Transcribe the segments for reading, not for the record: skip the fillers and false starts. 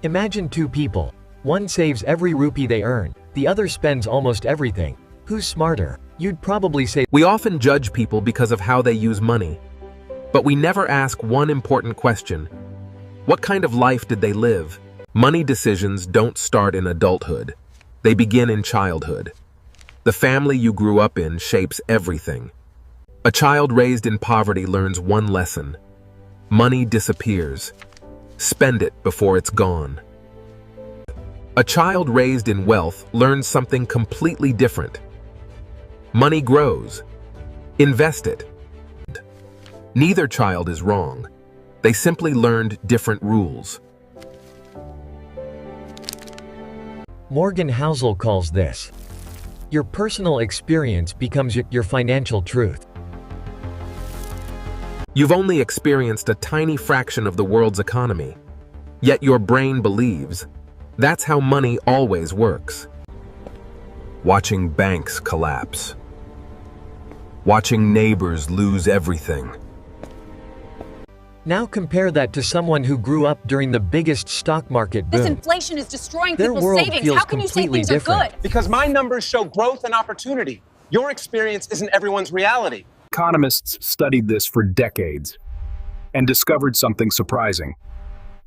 Imagine two people. One saves every rupee they earn, the other spends almost everything. Who's smarter? You'd probably say We often judge people because of how they use money. But we never ask one important question. What kind of life did they live? Money decisions don't start in adulthood. They begin in childhood. The family you grew up in shapes everything. A child raised in poverty learns one lesson. Money disappears. Spend it before it's gone. A child raised in wealth learns something completely different. Money grows. Invest it. Neither child is wrong. They simply learned different rules. Morgan Housel calls this, your personal experience becomes your financial truth. You've only experienced a tiny fraction of the world's economy, yet your brain believes. That's how money always works. Watching banks collapse. Watching neighbors lose everything. Now compare that to someone who grew up during the biggest stock market boom. This inflation is destroying Their people's world savings. feels How can you say completely things different. are good? Because my numbers show growth and opportunity. Your experience isn't everyone's reality. Economists studied this for decades and discovered something surprising.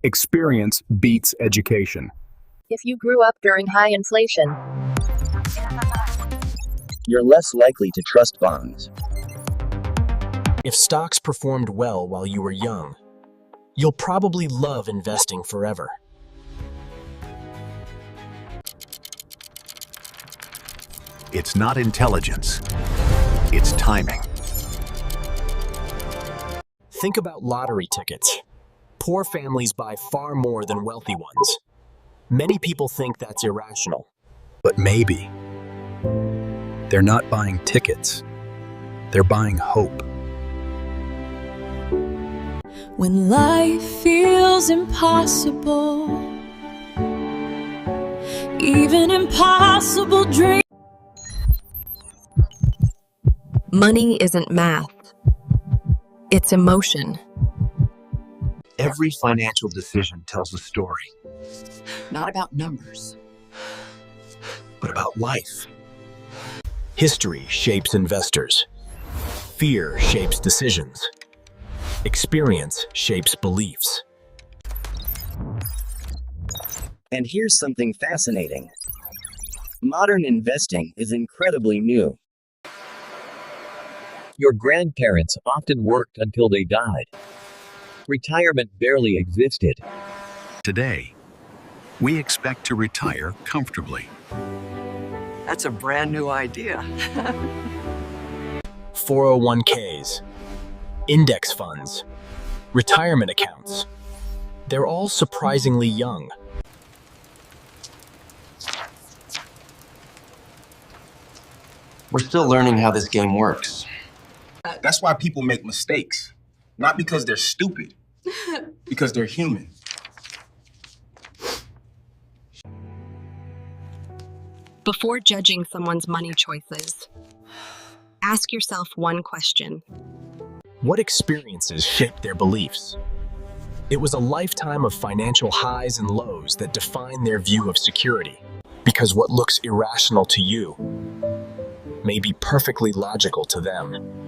Experience beats education. If you grew up during high inflation, you're less likely to trust bonds. If stocks performed well while you were young, you'll probably love investing forever. It's not intelligence, it's timing. Think about lottery tickets. Poor families buy far more than wealthy ones. Many people think that's irrational. But maybe. They're not buying tickets. They're buying hope. When life feels impossible, even impossible dreams. money isn't math. It's emotion. Every financial decision tells a story. Not about numbers, but about life. History shapes investors. Fear shapes decisions. Experience shapes beliefs. And here's something fascinating. Modern investing is incredibly new. Your grandparents often worked until they died. Retirement barely existed. Today, we expect to retire comfortably. that's a brand new idea. 401ks, index funds, retirement accounts. They're all surprisingly young. We're still learning how this game works. That's why people make mistakes. Not because they're stupid, because they're human. Before judging someone's money choices, ask yourself one question. What experiences shaped their beliefs? It was a lifetime of financial highs and lows that defined their view of security. Because what looks irrational to you may be perfectly logical to them.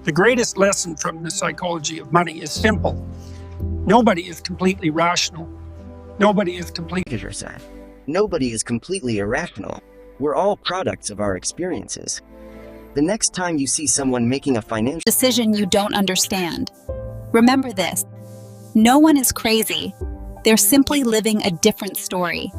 The greatest lesson from the psychology of money is simple. Nobody is completely rational. Nobody is completely... Nobody is completely irrational. We're all products of our experiences. The next time you see someone making a financial decision you don't understand, remember this. No one is crazy. They're simply living a different story.